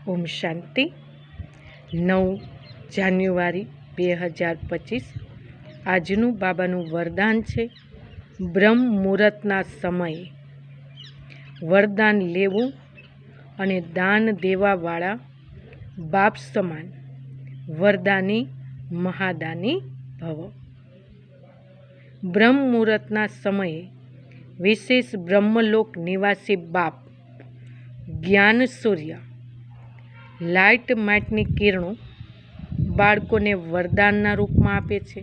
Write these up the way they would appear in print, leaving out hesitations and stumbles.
ઓમ શાંતિ. 9 જાન્યુઆરી 2025 આજનું બાબાનું વરદાન છે. બ્રહ્મ મુહૂર્તના સમયે વરદાન લેવું અને દાન દેવાવાળા બાપ સમાન વરદાની મહાદાની ભવ. બ્રહ્મ મુહૂર્તના સમયે વિશેષ બ્રહ્મલોક નિવાસી બાપ જ્ઞાન સૂર્ય લાઇટ માઇટની કિરણો બાળકોને વરદાનના રૂપમાં આપે છે.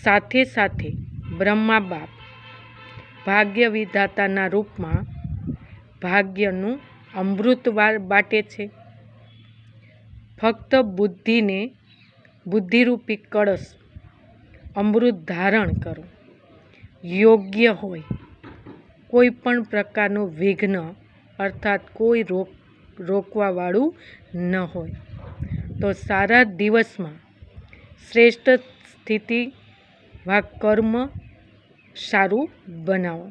સાથે સાથે બ્રહ્મા બાપ ભાગ્ય વિધાતાના રૂપમાં ભાગ્યનું અમૃતવાર બાટે છે. ફક્ત બુદ્ધિને બુદ્ધિરૂપી કળશ અમૃત ધારણ કરો. યોગ્ય હોય કોઈ પણ પ્રકારનું વિઘ્ન અર્થાત કોઈ રોકવાવાળું ન હોય તો સારા દિવસમાં શ્રેષ્ઠ સ્થિતિ વા કર્મ સારું બનાવો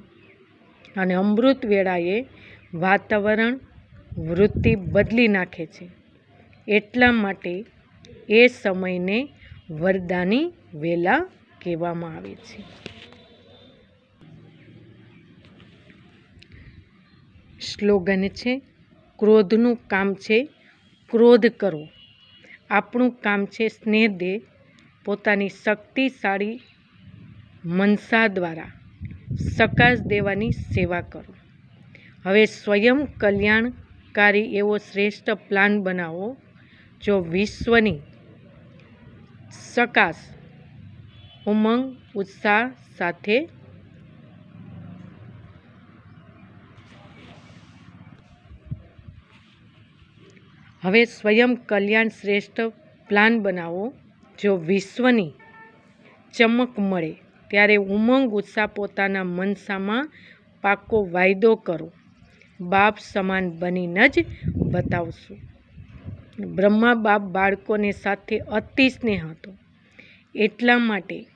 અને અમૃત વેળાએ વાતાવરણ વૃત્તિ બદલી નાખે છે. એટલા માટે એ સમયને વરદાની વેલા કહેવામાં આવે છે. સ્લોગન છે, ક્રોધનું કામ છે ક્રોધ કરો, આપણું કામ છે સ્નેહ દે. પોતાની શક્તિશાળી મનસા દ્વારા સકાશ દેવાની સેવા કરો. હવે સ્વયં કલ્યાણકારી એવો શ્રેષ્ઠ પ્લાન બનાવો જો વિશ્વની સકાશ ઉમંગ ઉત્સાહ સાથે હવે સ્વયં કલ્યાણ શ્રેષ્ઠ પ્લાન બનાવો જો વિશ્વની ચમક મળે ત્યારે ઉમંગ ઉત્સાહ પોતાના મનસામાં પાકો વાયદો કરો. બાપ સમાન બનીને જ બતાવશું. બ્રહ્મા બાપ બાળકોને સાથે અતિ સ્નેહ હતો. એટલા માટે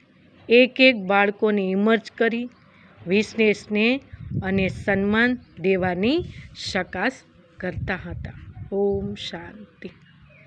એક બાળકોને ઇમર્જ કરી વિશેષ સ્નેહ અને સન્માન દેવાની સકાશ કરતા હતા. ઓમ શાંતિ.